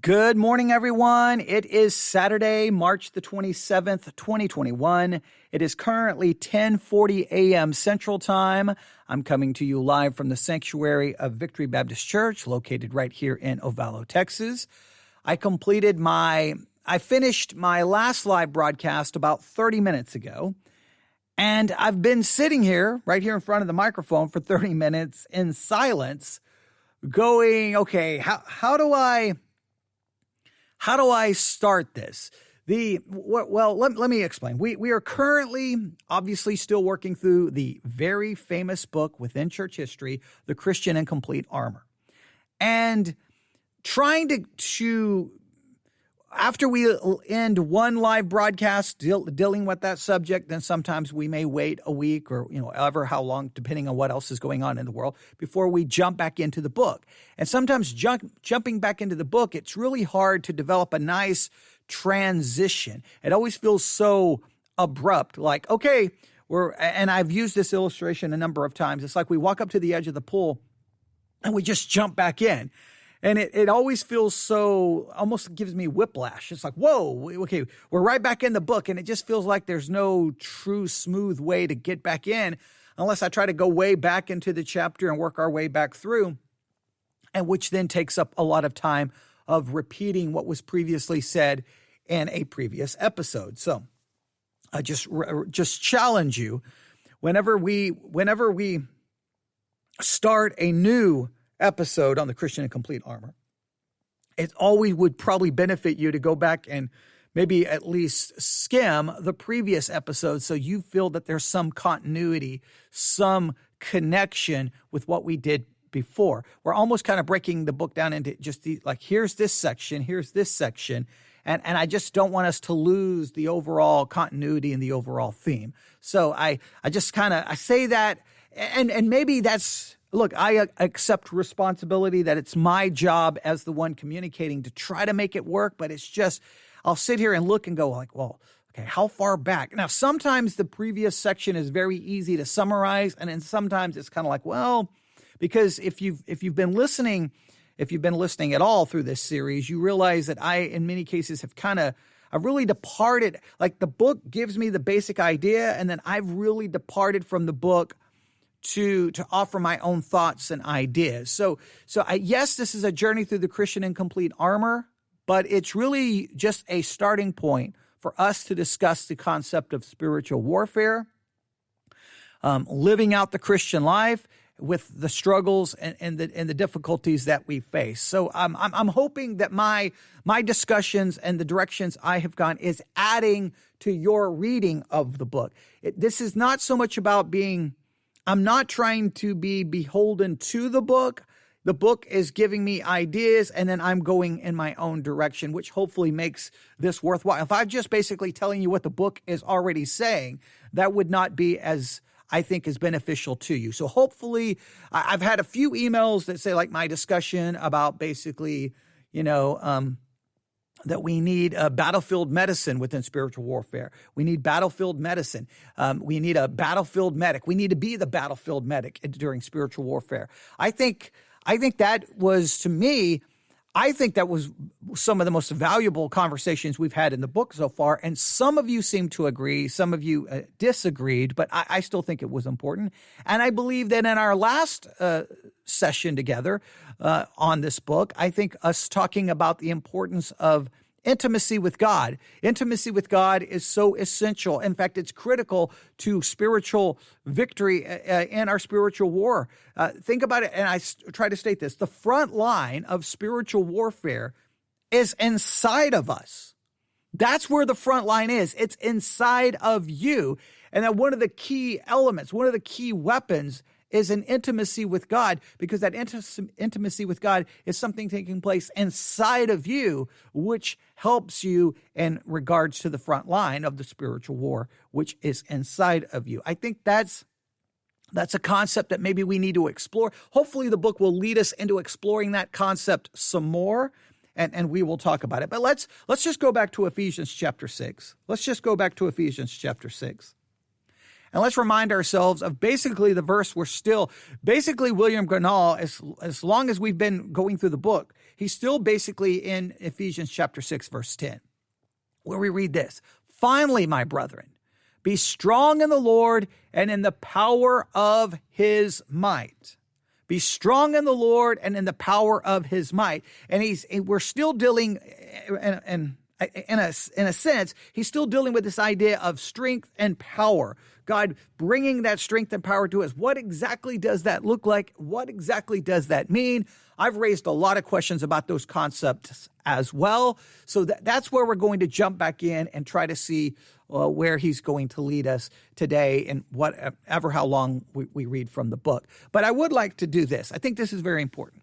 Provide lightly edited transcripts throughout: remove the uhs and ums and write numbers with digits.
Good morning, everyone. It is Saturday, March the 27th, 2021. It is currently 10:40 a.m. Central Time. I'm coming to you live from the sanctuary of Victory Baptist Church, located right here in Ovalo, Texas. I finished my last live broadcast about 30 minutes ago, and I've been sitting here, right here in front of the microphone for 30 minutes in silence, going, okay, how do I start this? Let me explain. We are currently obviously still working through the very famous book within church history, The Christian in Complete Armor. And trying to after we end one live broadcast dealing with that subject, then sometimes we may wait a week or, ever how long, depending on what else is going on in the world, before we jump back into the book. And sometimes jumping back into the book, it's really hard to develop a nice transition. It always feels so abrupt, like, okay, and I've used this illustration a number of times. It's like we walk up to the edge of the pool and we just jump back in. And it always feels so, almost gives me whiplash. It's like, whoa, okay, we're right back in the book. And it just feels like there's no true smooth way to get back in unless I try to go way back into the chapter and work our way back through, and which then takes up a lot of time of repeating what was previously said in a previous episode. So I just challenge you, whenever we start a new episode on the Christian in Complete Armor, it always would probably benefit you to go back and maybe at least skim the previous episode so you feel that there's some continuity, some connection with what we did before. We're almost kind of breaking the book down into just here's this section, and I just don't want us to lose the overall continuity and the overall theme. So I say that, and maybe that's, look, I accept responsibility that it's my job as the one communicating to try to make it work, but it's just, I'll sit here and look and go like, well, okay, how far back? Now, sometimes the previous section is very easy to summarize, and then sometimes it's kind of like, well, because if you've been listening at all through this series, you realize that I, in many cases, I've really departed. Like, the book gives me the basic idea, and then I've really departed from the book to offer my own thoughts and ideas. So yes, this is a journey through the Christian in Complete Armor, but it's really just a starting point for us to discuss the concept of spiritual warfare, living out the Christian life with the struggles and the difficulties that we face. So I'm hoping that my discussions and the directions I have gone is adding to your reading of the book. This is not so much about I'm not trying to be beholden to the book. The book is giving me ideas, and then I'm going in my own direction, which hopefully makes this worthwhile. If I'm just basically telling you what the book is already saying, that would not be as, I think, is beneficial to you. So hopefully, I've had a few emails that say, like, my discussion about basically, that we need a battlefield medicine within spiritual warfare. We need battlefield medicine. We need a battlefield medic. We need to be the battlefield medic during spiritual warfare. I think that was, to me, that was some of the most valuable conversations we've had in the book so far. And some of you seem to agree, some of you disagreed, but I still think it was important. And I believe that in our last session together on this book, I think us talking about the importance of intimacy with God. Intimacy with God is so essential. In fact, it's critical to spiritual victory in our spiritual war. Think about it, and I try to state this. The front line of spiritual warfare is inside of us. That's where the front line is. It's inside of you. And that one of the key elements, one of the key weapons is an intimacy with God, because that intimacy with God is something taking place inside of you, which helps you in regards to the front line of the spiritual war, which is inside of you. I think that's a concept that maybe we need to explore. Hopefully the book will lead us into exploring that concept some more, and we will talk about it. But let's just go back to Ephesians chapter 6. And let's remind ourselves of basically the verse we're still, basically William Gurnall, as long as we've been going through the book, He's still basically in Ephesians chapter 6, verse 10, where we read this: "Finally, my brethren, be strong in the Lord and in the power of his might." Be strong in the Lord and in the power of his might. And we're still dealing, in a sense, he's still dealing with this idea of strength and power. God bringing that strength and power to us. What exactly does that look like? What exactly does that mean? I've raised a lot of questions about those concepts as well. So that's where we're going to jump back in and try to see where he's going to lead us today and whatever, how long we read from the book. But I would like to do this. I think this is very important.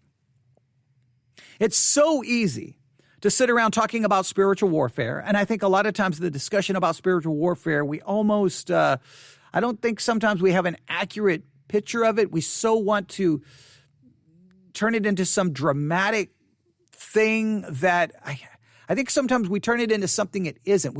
It's so easy to sit around talking about spiritual warfare. And I think a lot of times the discussion about spiritual warfare, we almost, I don't think sometimes we have an accurate picture of it. We so want to turn it into some dramatic thing that I think sometimes we turn it into something it isn't.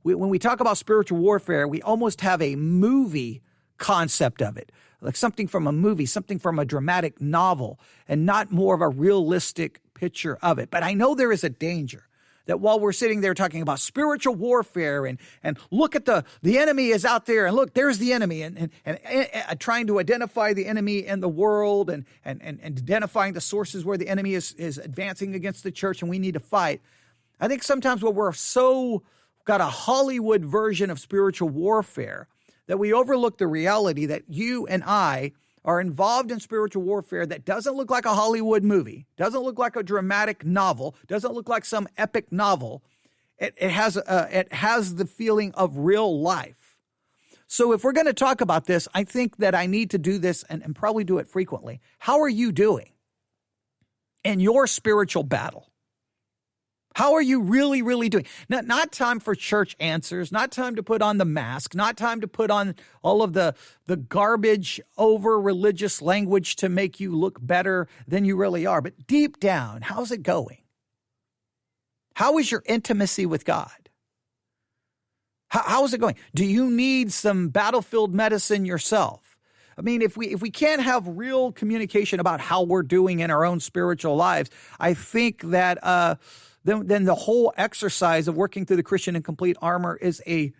When we talk about spiritual warfare, we almost have a movie concept of it, like something from a movie, something from a dramatic novel, and not more of a realistic picture of it. But I know there is a danger that while we're sitting there talking about spiritual warfare and look at the enemy is out there, and look, there's the enemy, and trying to identify the enemy in the world and identifying the sources where the enemy is advancing against the church and we need to fight. I think sometimes when we're so got a Hollywood version of spiritual warfare that we overlook the reality that you and I are involved in spiritual warfare that doesn't look like a Hollywood movie, doesn't look like a dramatic novel, doesn't look like some epic novel. It has the feeling of real life. So if we're going to talk about this, I think that I need to do this and probably do it frequently. How are you doing in your spiritual battle? How are you really, really doing? Not time for church answers, not time to put on the mask, not time to put on all of the garbage over religious language to make you look better than you really are. But deep down, how's it going? How is your intimacy with God? How is it going? Do you need some battlefield medicine yourself? I mean, if we can't have real communication about how we're doing in our own spiritual lives, I think that then the whole exercise of working through the Christian and complete armor I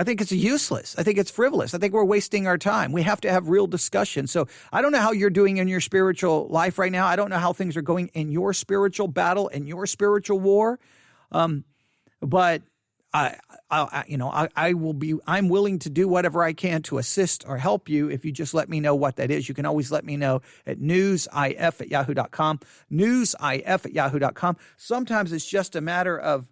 think it's useless. I think it's frivolous. I think we're wasting our time. We have to have real discussion. So I don't know how you're doing in your spiritual life right now. I don't know how things are going in your spiritual battle, in your spiritual war. But I'm willing to do whatever I can to assist or help you if you just let me know what that is. You can always let me know at newsif@yahoo.com, newsif@yahoo.com. Sometimes it's just a matter of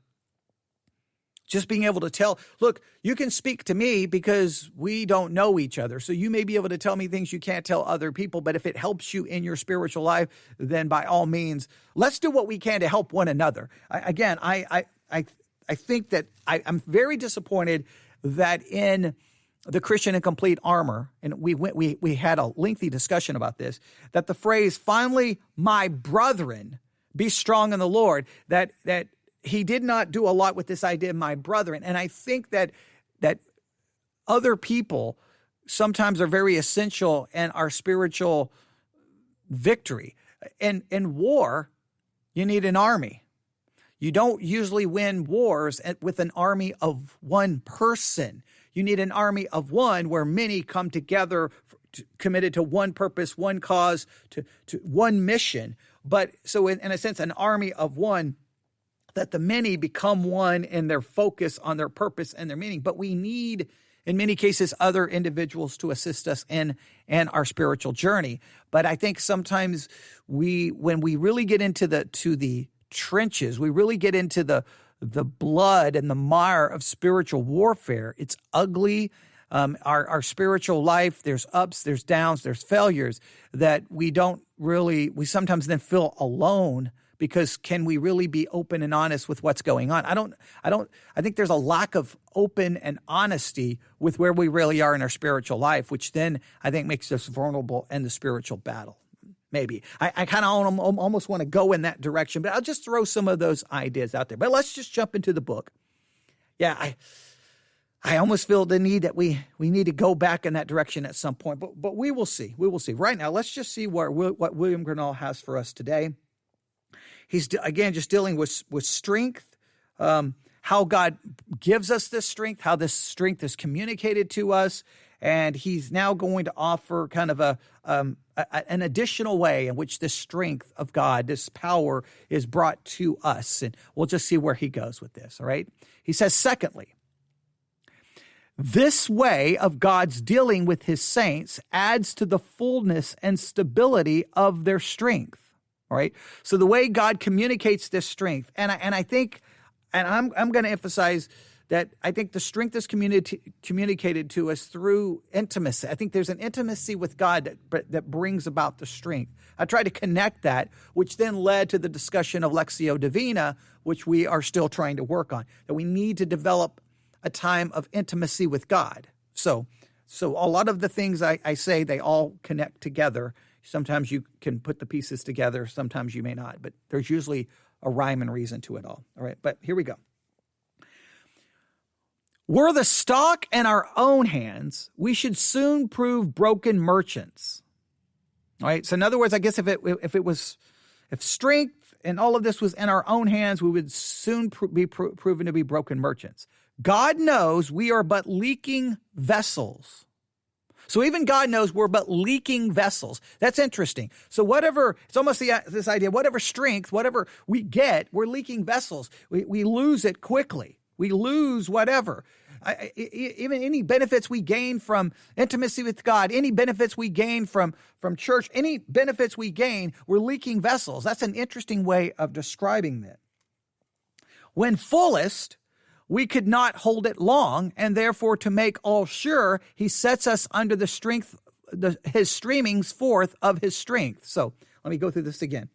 just being able to tell, look, you can speak to me because we don't know each other. So you may be able to tell me things you can't tell other people, but if it helps you in your spiritual life, then by all means, let's do what we can to help one another. I think that I'm very disappointed that in the Christian and complete armor, and we had a lengthy discussion about this, that the phrase, "Finally, my brethren, be strong in the Lord," that he did not do a lot with this idea of my brethren. And I think that other people sometimes are very essential in our spiritual victory. In war, you need an army. You don't usually win wars with an army of one person. You need an army of one where many come together, committed to one purpose, one cause, to one mission. But so in a sense, an army of one, that the many become one in their focus on their purpose and their meaning. But we need, in many cases, other individuals to assist us in our spiritual journey. But I think sometimes when we really get into the trenches, we really get into the blood and the mire of spiritual warfare. It's ugly. Our spiritual life, there's ups, there's downs, there's failures that we sometimes then feel alone, because can we really be open and honest with what's going on? I think there's a lack of open and honesty with where we really are in our spiritual life, which then I think makes us vulnerable in the spiritual battle. Maybe. I kind of almost want to go in that direction, but I'll just throw some of those ideas out there. But let's just jump into the book. Yeah, I almost feel the need that we need to go back in that direction at some point, but we will see. We will see. Right now, let's just see what William Gurnall has for us today. He's, again, just dealing with strength, how God gives us this strength, how this strength is communicated to us. And he's now going to offer kind of an additional way in which this strength of God, this power, is brought to us. And we'll just see where he goes with this, all right? He says, secondly, this way of God's dealing with his saints adds to the fullness and stability of their strength, all right? So the way God communicates this strength, and I think, and I'm going to emphasize that I think the strength is communicated to us through intimacy. I think there's an intimacy with God that brings about the strength. I tried to connect that, which then led to the discussion of Lectio Divina, which we are still trying to work on, that we need to develop a time of intimacy with God. So a lot of the things I say, they all connect together. Sometimes you can put the pieces together, sometimes you may not, but there's usually a rhyme and reason to it all. All right, but here we go. Were the stock in our own hands, we should soon prove broken merchants. All right. So in other words, I guess if strength and all of this was in our own hands, we would soon be proven to be broken merchants. God knows we are but leaking vessels. So even God knows we're but leaking vessels. That's interesting. So whatever, it's almost this idea, whatever strength, whatever we get, we're leaking vessels. We lose it quickly. We lose whatever. Even any benefits we gain from intimacy with God, any benefits we gain from church, any benefits we gain, we're leaking vessels. That's an interesting way of describing that. When fullest, we could not hold it long, and therefore to make all sure, he sets us under the strength, his streamings forth of his strength. So let me go through this again.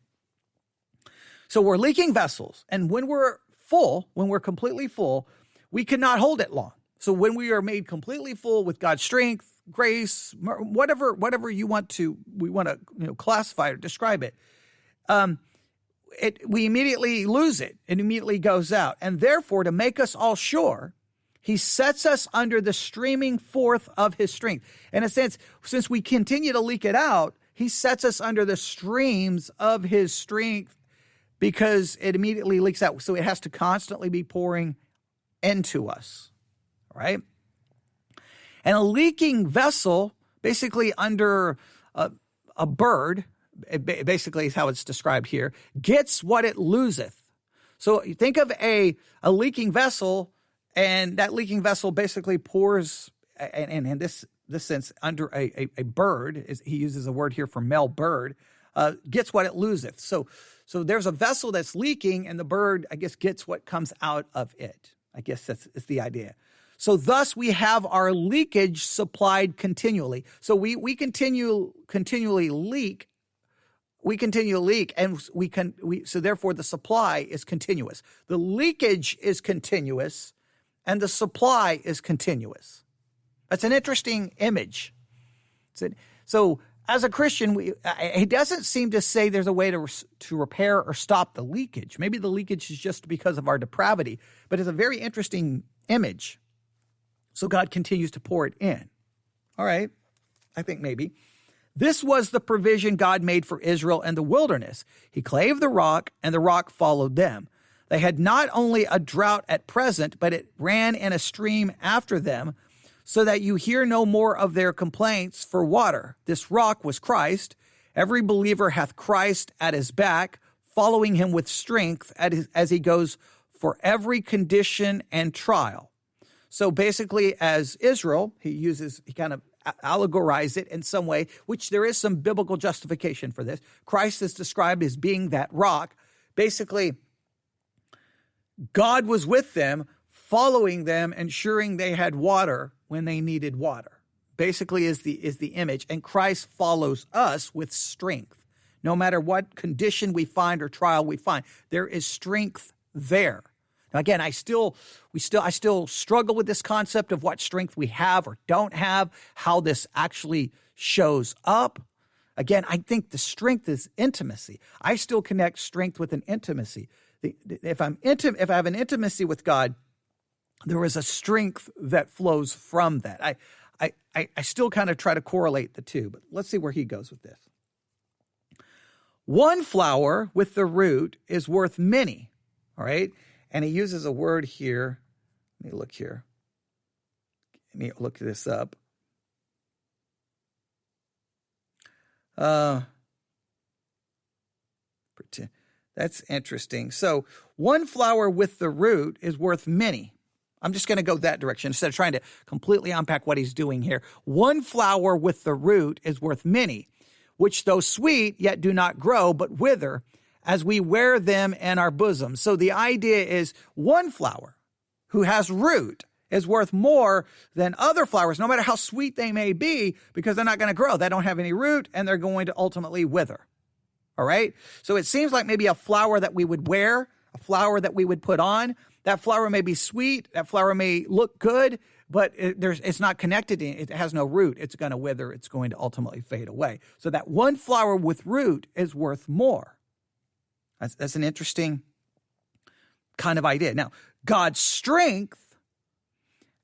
So we're leaking vessels, and when we're full, when we're completely full, we cannot hold it long. So when we are made completely full with God's strength, grace, whatever we want to classify or describe it, we immediately lose it. It immediately goes out. And therefore, to make us all sure, he sets us under the streaming forth of his strength. In a sense, since we continue to leak it out, he sets us under the streams of his strength because it immediately leaks out. So it has to constantly be pouring into us, right? And a leaking vessel, basically under a bird, basically is how it's described here, gets what it loseth. So you think of a leaking vessel, and that leaking vessel basically pours, and in this sense, under a bird, he uses a word here for male bird, gets what it loseth. So there's a vessel that's leaking, and the bird, I guess, gets what comes out of it. I guess that's the idea. So thus we have our leakage supplied continually. So we continually leak. We continue to leak, and so therefore the supply is continuous. The leakage is continuous, and the supply is continuous. That's an interesting image. So as a Christian, he doesn't seem to say there's a way to repair or stop the leakage. Maybe the leakage is just because of our depravity, but it's a very interesting image. So God continues to pour it in. All right, I think maybe. This was the provision God made for Israel in the wilderness. He clave the rock, and the rock followed them. They had not only a drought at present, but it ran in a stream after them, so that you hear no more of their complaints for water. This rock was Christ. Every believer hath Christ at his back, following him with strength as he goes for every condition and trial. So basically, as Israel, he kind of allegorize it in some way, which there is some biblical justification for this. Christ is described as being that rock. Basically, God was with them, following them, ensuring they had water when they needed water. Basically is the image. And Christ follows us with strength. No matter what condition we find or trial we find, there is strength there. Now, again, I still struggle with this concept of what strength we have or don't have, how this actually shows up. Again, I think the strength is intimacy. I still connect strength with an intimacy. If I have an intimacy with God, there is a strength that flows from that. I still kind of try to correlate the two, but let's see where he goes with this. One flower with the root is worth many. All right. And he uses a word here. Let me look here. Let me look this up. That's interesting. So one flower with the root is worth many. I'm just going to go that direction instead of trying to completely unpack what he's doing here. One flower with the root is worth many, which though sweet, yet do not grow, but wither, as we wear them in our bosom. So the idea is one flower who has root is worth more than other flowers, no matter how sweet they may be, because they're not going to grow. They don't have any root, and they're going to ultimately wither. All right? So it seems like maybe a flower that we would wear, a flower that we would put on, that flower may be sweet, that flower may look good, but it's not connected. It has no root. It's going to wither. It's going to ultimately fade away. So that one flower with root is worth more. That's an interesting kind of idea. Now, God's strength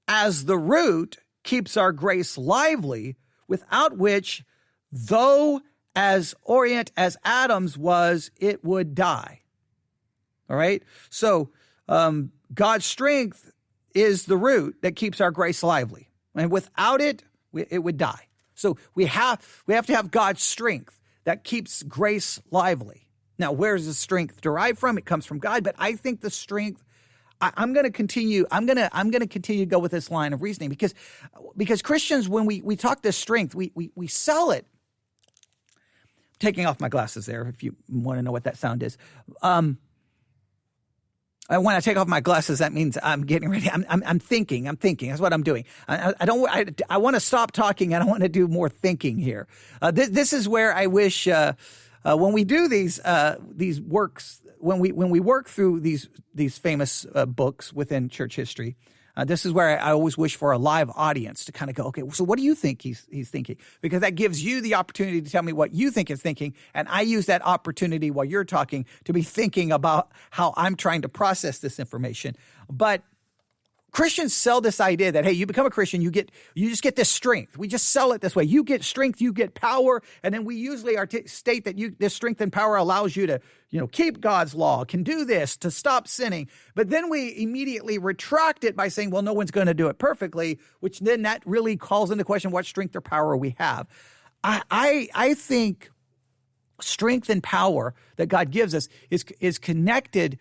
as the root keeps our grace lively, without which, though as orient as Adam's was, it would die. All right? So God's strength is the root that keeps our grace lively. And without it, it would die. So we have to have God's strength that keeps grace lively. Now, where does the strength derive from? It comes from God, but I think the strength, I'm going to continue to go with this line of reasoning because Christians, when we talk this strength, we sell it. Taking off my glasses there, if you want to know what that sound is. When I take off my glasses, that means I'm getting ready. I'm thinking. That's what I'm doing. I want to stop talking and I want to do more thinking here. This is where I wish when we do these works, when we work through these famous books within church history, this is where I always wish for a live audience to kind of go, okay, so what do you think he's thinking? Because that gives you the opportunity to tell me what you think is thinking, and I use that opportunity while you're talking to be thinking about how I'm trying to process this information. But Christians sell this idea that, hey, you become a Christian, you just get this strength. We just sell it this way. You get strength, you get power, and then we usually state that this strength and power allows you to, keep God's law, can do this, to stop sinning. But then we immediately retract it by saying, well, no one's going to do it perfectly, which then that really calls into question what strength or power we have. I think strength and power that God gives us is connected.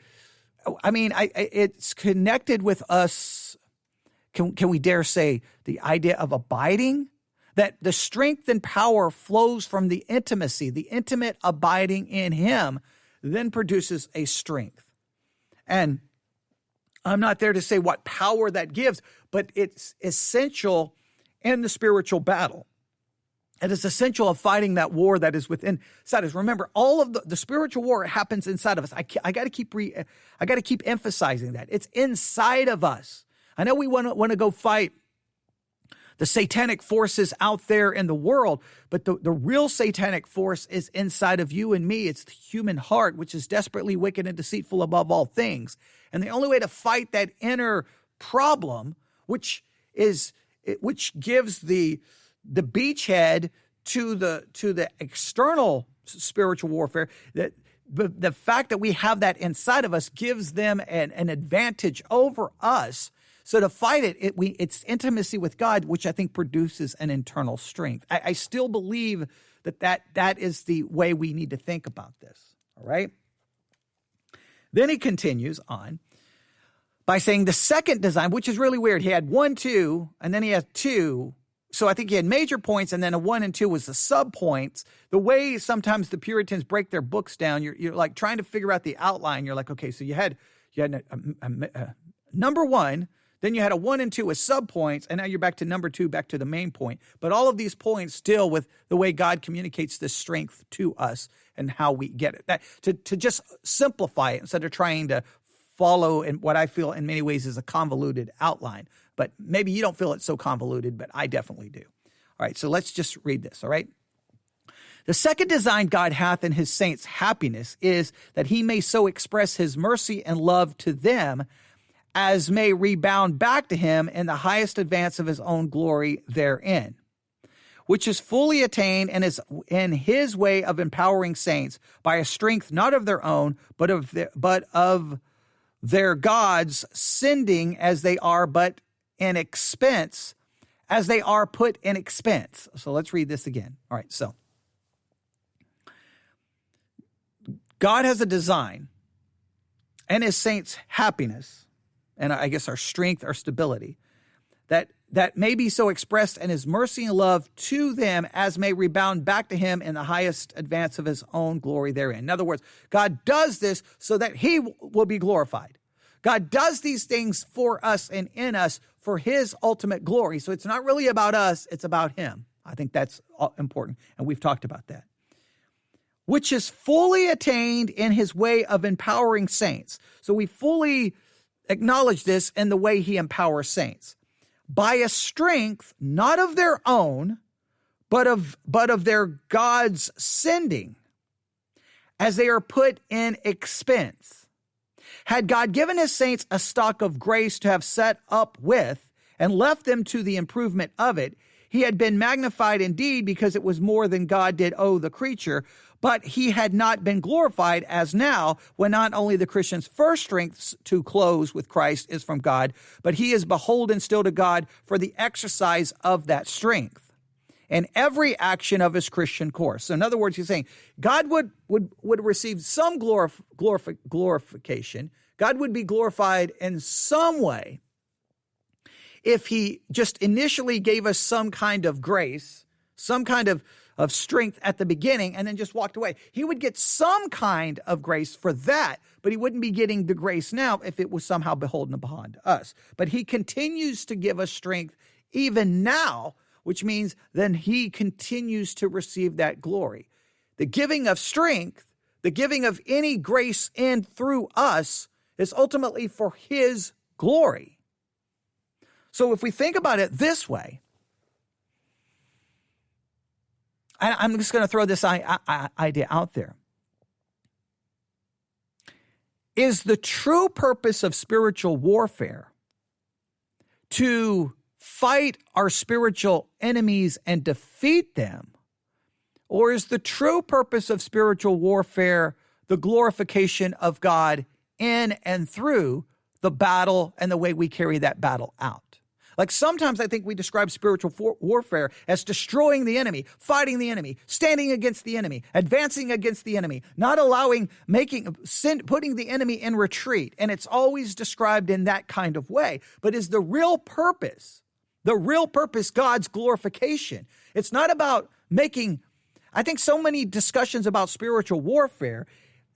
I mean, it's connected with us. Can we dare say the idea of abiding? That the strength and power flows from the intimacy, the intimate abiding in Him, then produces a strength. And I'm not there to say what power that gives, but it's essential in the spiritual battle. It is essential of fighting that war that is within inside us. Remember, all of the spiritual war happens inside of us. I got to keep emphasizing that it's inside of us. I know we want to go fight the satanic forces out there in the world, but the real satanic force is inside of you and me. It's the human heart, which is desperately wicked and deceitful above all things. And the only way to fight that inner problem, which gives the beachhead to the external spiritual warfare, that the fact that we have that inside of us gives them an advantage over us. So to fight it's intimacy with God, which I think produces an internal strength. I still believe that is the way we need to think about this. All right. Then he continues on by saying the second design, which is really weird. He had 1, 2, and then he has 2. So I think he had major points, and then a 1 and 2 was the sub points. The way sometimes the Puritans break their books down, you're like trying to figure out the outline. You're like, okay, so you had a number 1, then you had a 1 and 2 with sub points, and now you're back to number 2, back to the main point. But all of these points deal with the way God communicates this strength to us and how we get it. To just simplify it instead of trying to follow in what I feel in many ways is a convoluted outline. But maybe you don't feel it so convoluted, but I definitely do. All right, so let's just read this, all right? The second design God hath in his saints' happiness is that he may so express his mercy and love to them as may rebound back to him in the highest advance of his own glory therein. which is fully attained and is in his way of empowering saints by a strength not of their own, but of their gods, sending as they are, but in expense, as they are put in expense. So let's read this again. All right, so God has a design, and his saints' happiness, and I guess our strength, our stability, that may be so expressed in his mercy and love to them as may rebound back to him in the highest advance of his own glory therein. In other words, God does this so that he will be glorified. God does these things for us and in us for his ultimate glory. So it's not really about us, it's about him. I think that's important, and we've talked about that. Which is fully attained in his way of empowering saints. So we fully acknowledge this in the way he empowers saints. By a strength not of their own, but of their God's sending, as they are put in expense. Had God given his saints a stock of grace to have set up with, and left them to the improvement of it, he had been magnified indeed, because it was more than God did owe the creature, but he had not been glorified as now, when not only the Christian's first strength to close with Christ is from God, but he is beholden still to God for the exercise of that strength and every action of his Christian course. So in other words, he's saying God would receive some glorification. God would be glorified in some way if he just initially gave us some kind of grace, some kind of strength at the beginning, and then just walked away. He would get some kind of grace for that, but he wouldn't be getting the grace now if it was somehow beholden upon us. But he continues to give us strength even now, which means then he continues to receive that glory. The giving of strength, the giving of any grace in through us, is ultimately for his glory. So if we think about it this way, I'm just going to throw this idea out there. Is the true purpose of spiritual warfare to fight our spiritual enemies and defeat them? Or is the true purpose of spiritual warfare the glorification of God in and through the battle and the way we carry that battle out? Like sometimes I think we describe spiritual warfare as destroying the enemy, fighting the enemy, standing against the enemy, advancing against the enemy, not allowing, putting the enemy in retreat. And it's always described in that kind of way. But is the real purpose God's glorification? It's not about I think so many discussions about spiritual warfare,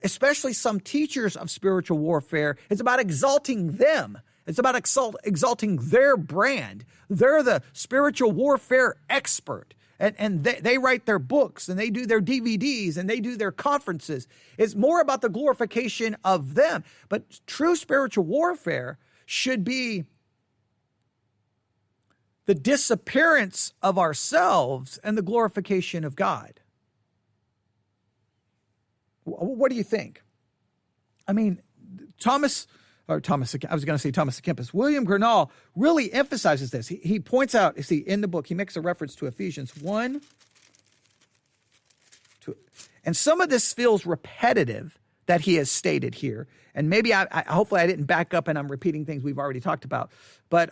especially some teachers of spiritual warfare, it's about exalting them. It's about exalting their brand. They're the spiritual warfare expert. And they write their books, and they do their DVDs, and they do their conferences. It's more about the glorification of them. But true spiritual warfare should be the disappearance of ourselves and the glorification of God. What do you think? I mean, Thomas A. Kempis. William Gurnall really emphasizes this. He points out, you see, in the book, he makes a reference to Ephesians 1. And some of this feels repetitive that he has stated here. And maybe hopefully I didn't back up and I'm repeating things we've already talked about. But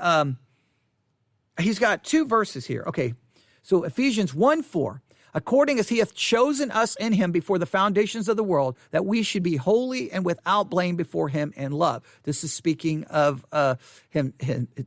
he's got two verses here. Okay, so Ephesians 1:4. According as he hath chosen us in him before the foundations of the world, that we should be holy and without blame before him in love. This is speaking of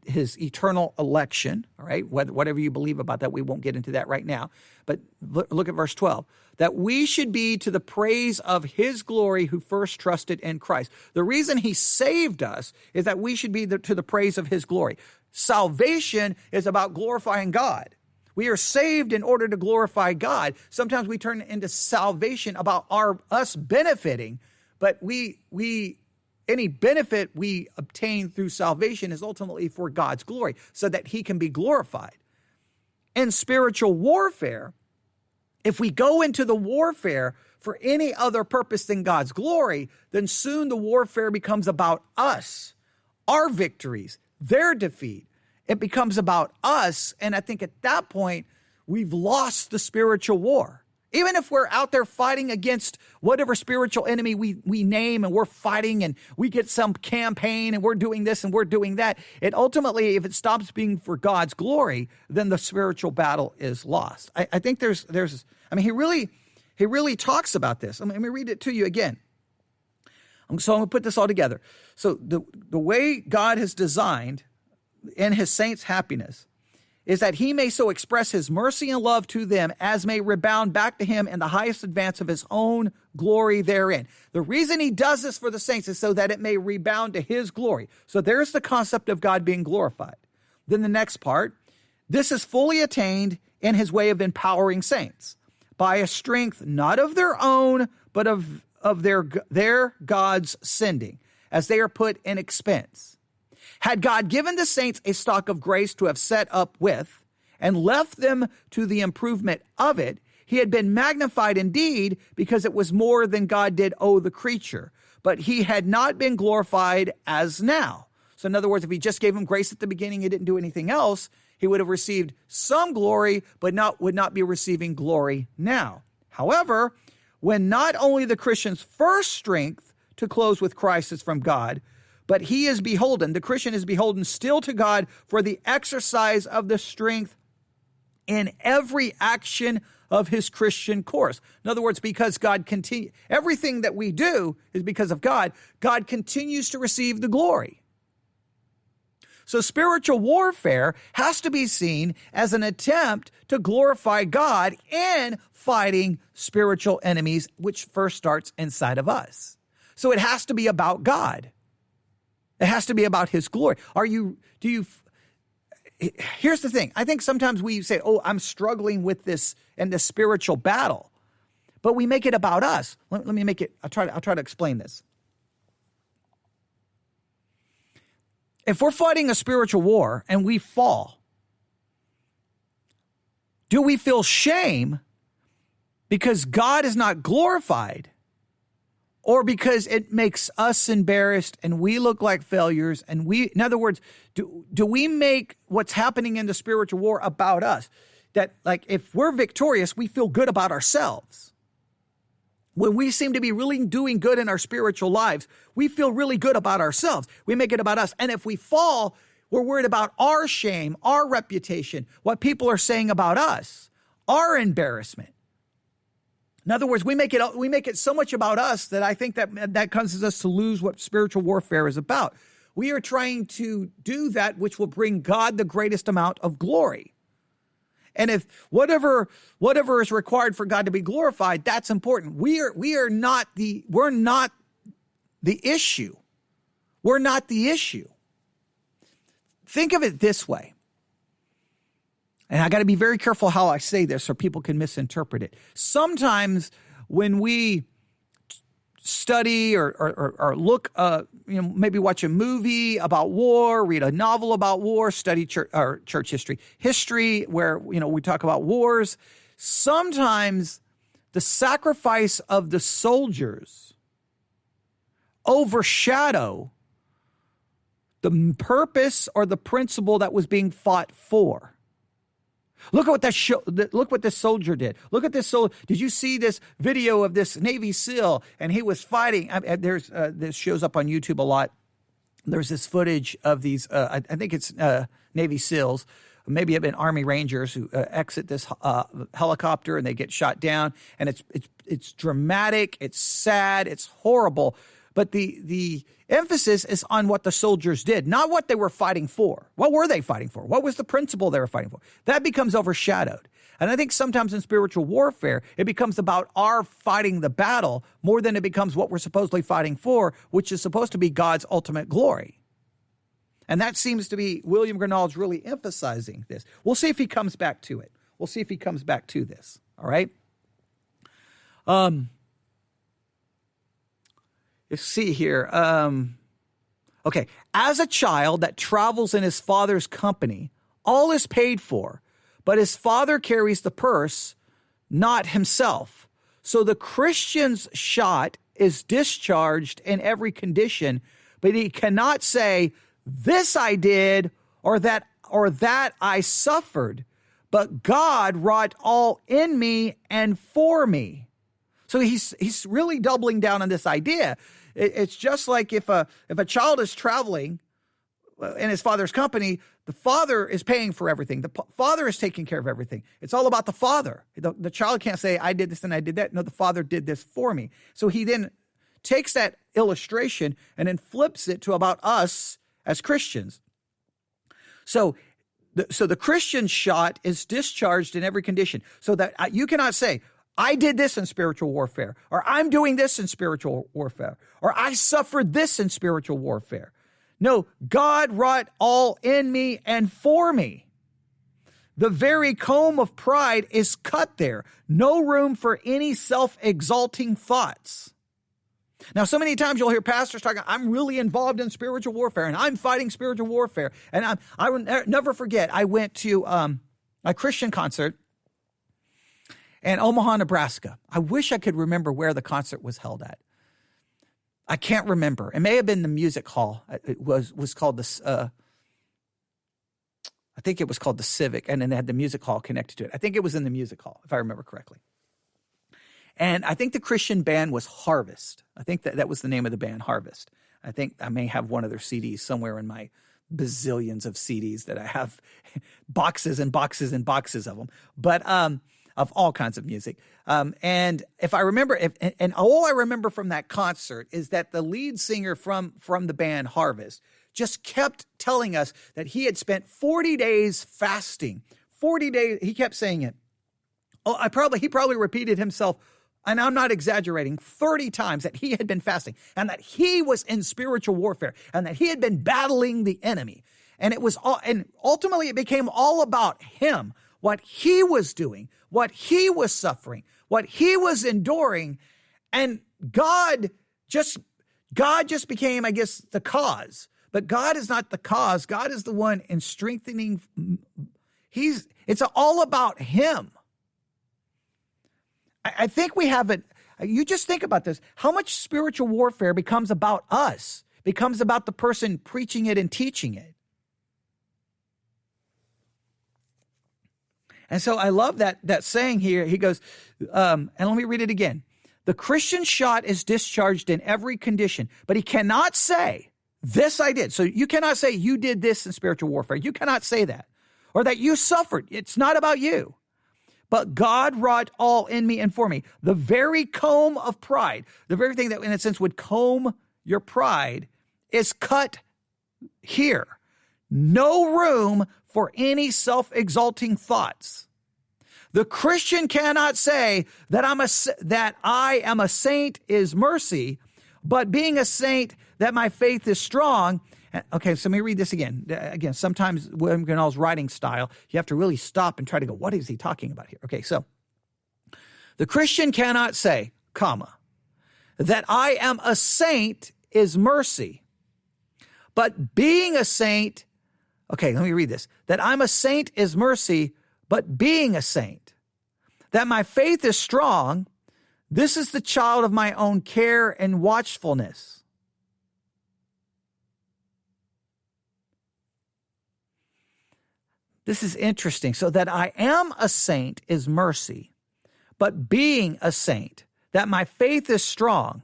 his eternal election, all right? Whatever you believe about that, we won't get into that right now. But look at verse 12. That we should be to the praise of his glory who first trusted in Christ. The reason he saved us is that we should be to the praise of his glory. Salvation is about glorifying God. We are saved in order to glorify God. Sometimes we turn into salvation about us benefiting, but any benefit we obtain through salvation is ultimately for God's glory, so that he can be glorified. In spiritual warfare, if we go into the warfare for any other purpose than God's glory, then soon the warfare becomes about us, our victories, their defeat. It becomes about us, and I think at that point, we've lost the spiritual war. Even if we're out there fighting against whatever spiritual enemy we name, and we're fighting and we get some campaign and we're doing this and we're doing that, it ultimately, if it stops being for God's glory, then the spiritual battle is lost. I think he really talks about this. Let me read it to you again. So I'm going to put this all together. So the way God has designed in his saints' happiness is that he may so express his mercy and love to them as may rebound back to him in the highest advance of his own glory therein. The reason he does this for the saints is so that it may rebound to his glory. So there's the concept of God being glorified. Then the next part, this is fully attained in his way of empowering saints by a strength not of their own, but of their God's sending, as they are put in expense. Had God given the saints a stock of grace to have set up with, and left them to the improvement of it, he had been magnified indeed, because it was more than God did owe the creature. But he had not been glorified as now. So in other words, if he just gave him grace at the beginning, he didn't do anything else, he would have received some glory, but would not be receiving glory now. However, when not only the Christian's first strength to close with Christ is from God, but the Christian is beholden still to God for the exercise of the strength in every action of his Christian course. In other words, because everything that we do is because of God, God continues to receive the glory. So spiritual warfare has to be seen as an attempt to glorify God in fighting spiritual enemies, which first starts inside of us. So it has to be about God. It has to be about his glory. Here's the thing. I think sometimes we say, I'm struggling with this and this spiritual battle, but we make it about us. Let me make it, I'll try to explain this. If we're fighting a spiritual war and we fall, do we feel shame because God is not glorified, or because it makes us embarrassed and we look like failures? And in other words, do we make what's happening in the spiritual war about us? That, like, if we're victorious, we feel good about ourselves. When we seem to be really doing good in our spiritual lives, we feel really good about ourselves. We make it about us. And if we fall, we're worried about our shame, our reputation, what people are saying about us, our embarrassment. In other words, we make it so much about us that I think that causes us to lose what spiritual warfare is about. We are trying to do that which will bring God the greatest amount of glory. And if whatever is required for God to be glorified, that's important. We're not the issue. We're not the issue. Think of it this way. And I got to be very careful how I say this or people can misinterpret it. Sometimes when we study or look, maybe watch a movie about war, read a novel about war, study church history where, we talk about wars. Sometimes the sacrifice of the soldiers overshadow the purpose or the principle that was being fought for. Look at look what this soldier did. Look at this soldier. Did you see this video of this Navy SEAL? And he was fighting. This shows up on YouTube a lot. There's this footage of these. I think it's Navy SEALs, maybe even Army Rangers who exit this helicopter and they get shot down. And it's dramatic. It's sad. It's horrible. But the emphasis is on what the soldiers did, not what they were fighting for. What were they fighting for? What was the principle they were fighting for? That becomes overshadowed. And I think sometimes in spiritual warfare, it becomes about our fighting the battle more than it becomes what we're supposedly fighting for, which is supposed to be God's ultimate glory. And that seems to be William Grinald's really emphasizing this. We'll see if he comes back to it. We'll see if he comes back to this. All right? Let's see here. Okay. As a child that travels in his father's company, all is paid for, but his father carries the purse, not himself. So the Christian's shot is discharged in every condition, but he cannot say, this I did, or that I suffered, but God wrought all in me and for me. So he's really doubling down on this idea. It's just like if a child is traveling in his father's company, the father is paying for everything. The father is taking care of everything. It's all about the father. The child can't say, I did this and I did that. No, the father did this for me. So he then takes that illustration and then flips it to about us as Christians. So the Christian shot is discharged in every condition, so that you cannot say, I did this in spiritual warfare, or I'm doing this in spiritual warfare, or I suffered this in spiritual warfare. No, God wrought all in me and for me. The very comb of pride is cut there. No room for any self-exalting thoughts. Now, so many times you'll hear pastors talking, I'm really involved in spiritual warfare, and I'm fighting spiritual warfare. And I will never forget, I went to a Christian concert in Omaha, Nebraska. I wish I could remember where the concert was held at. I can't remember. It may have been the music hall. It was called I think it was called the Civic, and then they had the music hall connected to it. I think it was in the music hall, if I remember correctly. And I think the Christian band was Harvest. I think that was the name of the band, Harvest. I think I may have one of their CDs somewhere in my bazillions of CDs that I have, boxes and boxes and boxes of them. But of all kinds of music. And if I remember, and all I remember from that concert is that the lead singer from the band Harvest just kept telling us that he had spent 40 days fasting. 40 days, he kept saying it. Oh, he probably repeated himself, and I'm not exaggerating, 30 times that he had been fasting, and that he was in spiritual warfare, and that he had been battling the enemy. And ultimately it became all about him, what he was doing, what he was suffering, what he was enduring. And God just became, I guess, the cause. But God is not the cause. God is the one in strengthening. It's all about him. I think we have it. You just think about this. How much spiritual warfare becomes about us, becomes about the person preaching it and teaching it. And so I love that saying here. He goes, and let me read it again. The Christian shot is discharged in every condition, but he cannot say, this I did. So you cannot say you did this in spiritual warfare. You cannot say that. Or that you suffered. It's not about you. But God wrought all in me and for me. The very comb of pride, the very thing that in a sense would comb your pride, is cut here. No room for any self-exalting thoughts. The Christian cannot say that I am a saint is mercy, but being a saint, that my faith is strong. Okay, so let me read this again. Again, sometimes William Gurnall's writing style, you have to really stop and try to go, what is he talking about here? Okay, so the Christian cannot say, comma, that I am a saint is mercy, but being a saint, okay, let me read this. That I'm a saint is mercy, but being a saint. That my faith is strong, this is the child of my own care and watchfulness. This is interesting. So that I am a saint is mercy, but being a saint, that my faith is strong,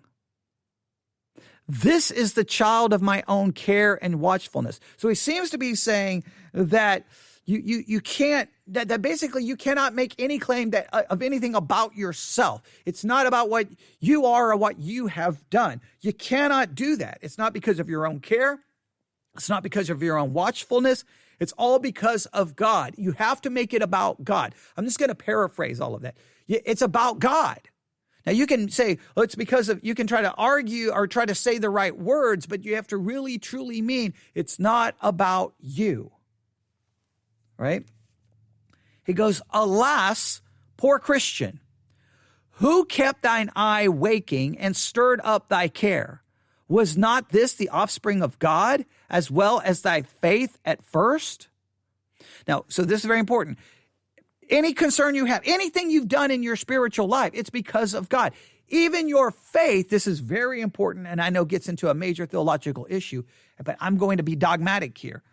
this is the child of my own care and watchfulness. So he seems to be saying that you can't, that basically you cannot make any claim that of anything about yourself. It's not about what you are or what you have done. You cannot do that. It's not because of your own care. It's not because of your own watchfulness. It's all because of God. You have to make it about God. I'm just going to paraphrase all of that. It's about God. Now you can say, well, it's because of, you can try to argue or try to say the right words, but you have to really, truly mean it's not about you. Right? He goes, alas, poor Christian, who kept thine eye waking and stirred up thy care? Was not this the offspring of God as well as thy faith at first? Now, so this is very important. Any concern you have, anything you've done in your spiritual life, it's because of God. Even your faith, this is very important, and I know gets into a major theological issue, but I'm going to be dogmatic here.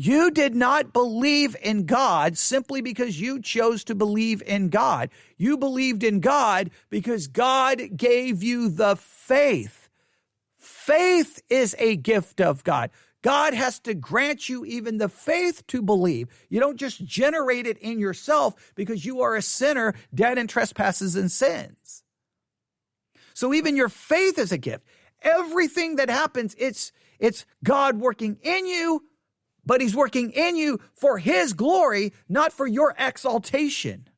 You did not believe in God simply because you chose to believe in God. You believed in God because God gave you the faith. Faith is a gift of God. God has to grant you even the faith to believe. You don't just generate it in yourself because you are a sinner, dead in trespasses and sins. So even your faith is a gift. Everything that happens, it's God working in you, but he's working in you for his glory, not for your exaltation.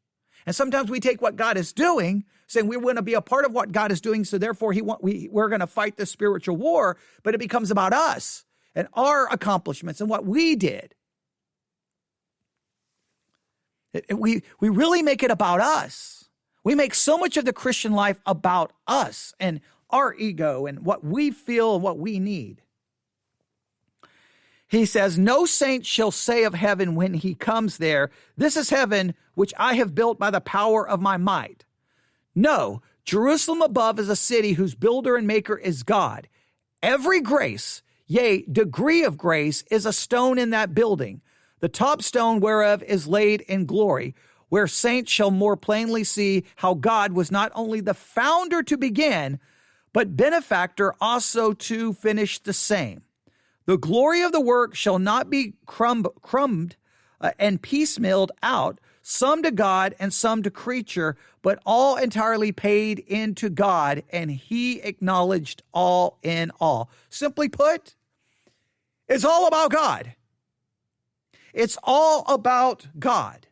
And sometimes we take what God is doing, saying we want to be a part of what God is doing, so therefore we're going to fight the spiritual war, but it becomes about us and our accomplishments and what we did. We really make it about us. We make so much of the Christian life about us and our ego and what we feel and what we need. He says, no saint shall say of heaven when he comes there, this is heaven which I have built by the power of my might. No, Jerusalem above is a city whose builder and maker is God. Every grace, yea, degree of grace, is a stone in that building, the top stone whereof is laid in glory, where saints shall more plainly see how God was not only the founder to begin, but benefactor also to finish the same. The glory of the work shall not be crumbed and piecemealed out, some to God and some to creature, but all entirely paid into God, and he acknowledged all in all. Simply put, it's all about God. It's all about God.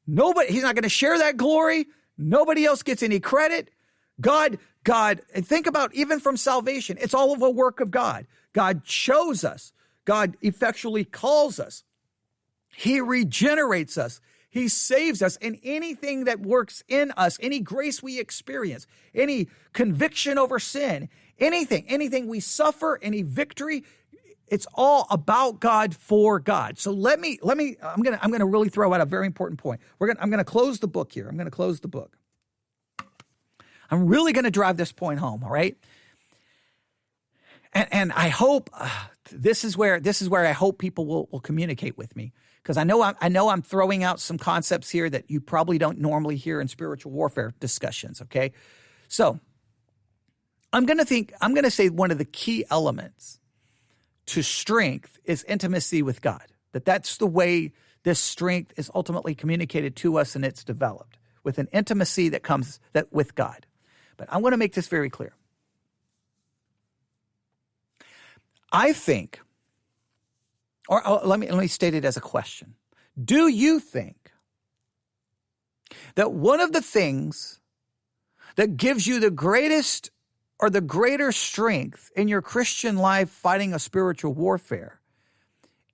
He's not going to share that glory. Nobody else gets any credit. God, and think about even from salvation, it's all of a work of God. God chose us. God effectually calls us. He regenerates us. He saves us. And anything that works in us, any grace we experience, any conviction over sin, anything we suffer, any victory, it's all about God for God. So I'm going to really throw out a very important point. I'm going to close the book here. I'm going to close the book. I'm really going to drive this point home, all right? And I hope this is where I hope people will communicate with me, because I know I'm throwing out some concepts here that you probably don't normally hear in spiritual warfare discussions, okay? So I'm going to say one of the key elements to strength is intimacy with God. That's the way this strength is ultimately communicated to us, and it's developed with an intimacy that comes with God. But I want to make this very clear. I think, or let me state it as a question. Do you think that one of the things that gives you the greatest or the greater strength in your Christian life fighting a spiritual warfare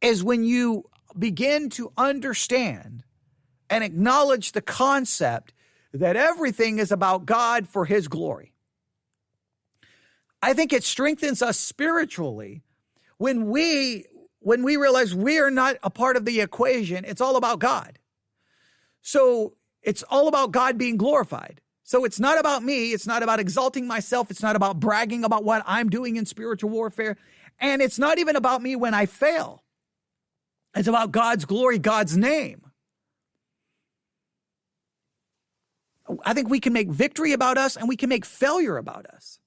is when you begin to understand and acknowledge the concept that everything is about God for his glory? I think it strengthens us spiritually when we realize we are not a part of the equation. It's all about God. So it's all about God being glorified. So it's not about me. It's not about exalting myself. It's not about bragging about what I'm doing in spiritual warfare. And it's not even about me when I fail. It's about God's glory, God's name. I think we can make victory about us and we can make failure about us.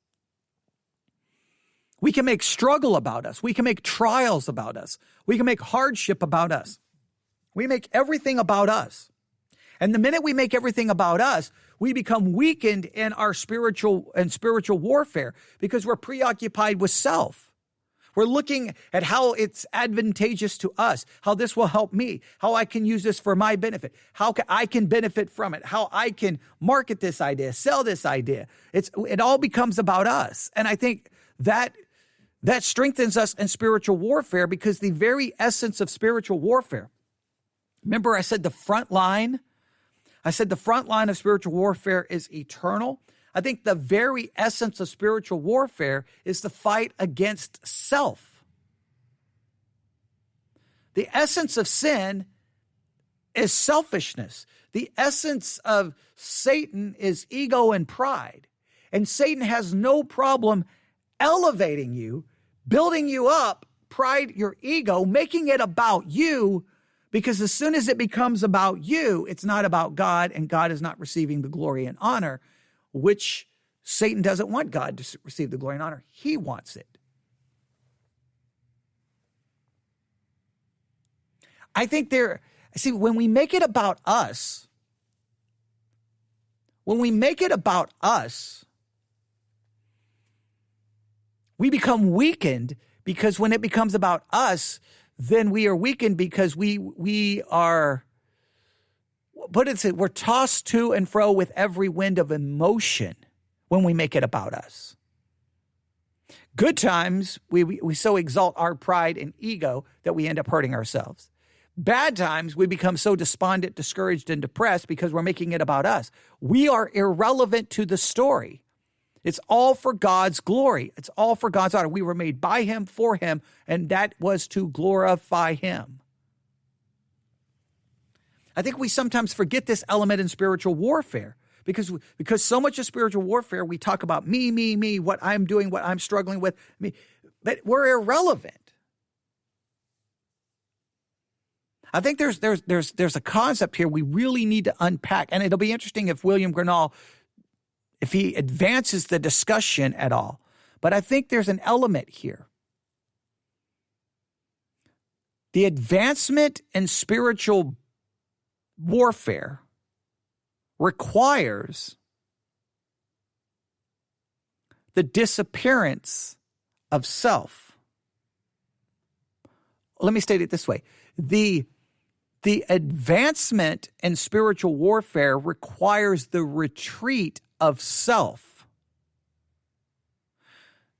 We can make struggle about us. We can make trials about us. We can make hardship about us. We make everything about us. And the minute we make everything about us, we become weakened in our spiritual warfare because we're preoccupied with self. We're looking at how it's advantageous to us, how this will help me, how I can use this for my benefit, how I can benefit from it, how I can market this idea, sell this idea. It all becomes about us. And I think that strengthens us in spiritual warfare, because the very essence of spiritual warfare, remember I said the front line of spiritual warfare is eternal. I think the very essence of spiritual warfare is the fight against self. The essence of sin is selfishness. The essence of Satan is ego and pride. And Satan has no problem elevating you, building you up, pride, your ego, making it about you, because as soon as it becomes about you, it's not about God, and God is not receiving the glory and honor, which Satan doesn't want God to receive the glory and honor. He wants it. I think when we make it about us, we become weakened, because when it becomes about us, then we are weakened because we're tossed to and fro with every wind of emotion when we make it about us. Good times, we so exalt our pride and ego that we end up hurting ourselves. Bad times, we become so despondent, discouraged, and depressed because we're making it about us. We are irrelevant to the story. It's all for God's glory. It's all for God's honor. We were made by him, for him, and that was to glorify him. I think we sometimes forget this element in spiritual warfare because so much of spiritual warfare, we talk about me, what I'm doing, what I'm struggling with, me, but we're irrelevant. I think there's a concept here we really need to unpack, and it'll be interesting if William Gurnall, if he advances the discussion at all. But I think there's an element here. The advancement in spiritual warfare requires the disappearance of self. Let me state it this way. The advancement in spiritual warfare requires the retreat of self.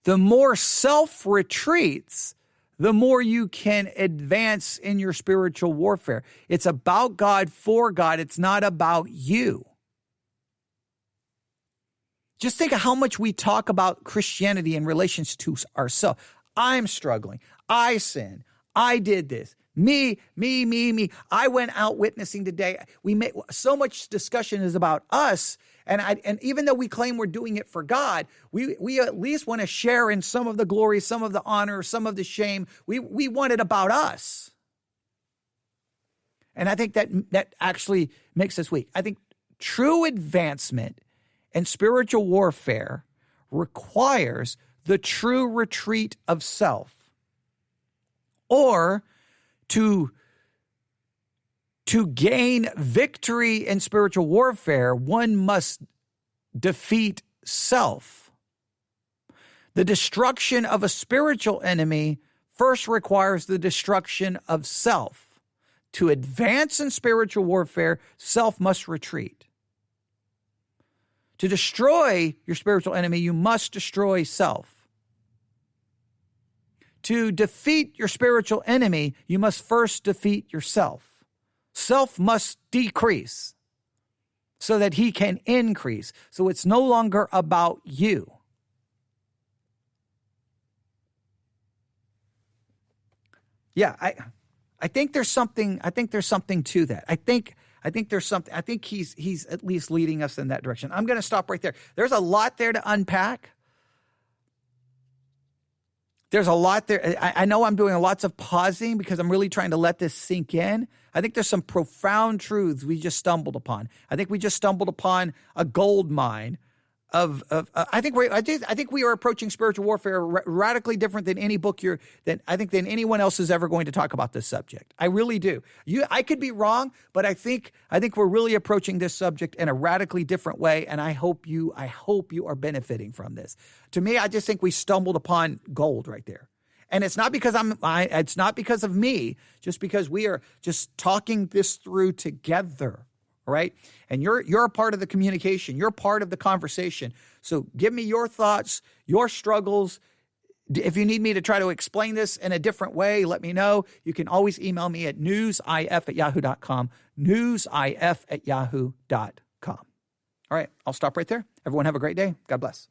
The more self retreats, the more you can advance in your spiritual warfare. It's about God, for God. It's not about you. Just think of how much we talk about Christianity in relation to ourselves. I'm struggling. I sin. I did this. Me. I went out witnessing today. We make so much discussion is about us. And even though we claim we're doing it for God, we at least want to share in some of the glory, some of the honor, some of the shame. We want it about us. And I think that actually makes us weak. I think true advancement in spiritual warfare requires the true retreat of self. Or to gain victory in spiritual warfare, one must defeat self. The destruction of a spiritual enemy first requires the destruction of self. To advance in spiritual warfare, self must retreat. To destroy your spiritual enemy, you must destroy self. To defeat your spiritual enemy, you must first defeat yourself. Self must decrease so that he can increase. So it's no longer about you. Yeah, I think there's something to that. I think there's something. I think he's at least leading us in that direction. I'm going to stop right there. There's a lot there to unpack. There's a lot there. I know I'm doing lots of pausing because I'm really trying to let this sink in. I think there's some profound truths we just stumbled upon. I think we just stumbled upon a gold mine I think we are approaching spiritual warfare radically different than any book than anyone else is ever going to talk about this subject. I really do. I could be wrong, but I think we're really approaching this subject in a radically different way, and I hope you are benefiting from this. To me, I just think we stumbled upon gold right there. And it's not because it's not because of me, just because we are just talking this through together. Right? And you're a part of the communication. You're part of the conversation. So give me your thoughts, your struggles. If you need me to try to explain this in a different way, let me know. You can always email me at newsif@yahoo.com, newsif@yahoo.com. All right, I'll stop right there. Everyone have a great day. God bless.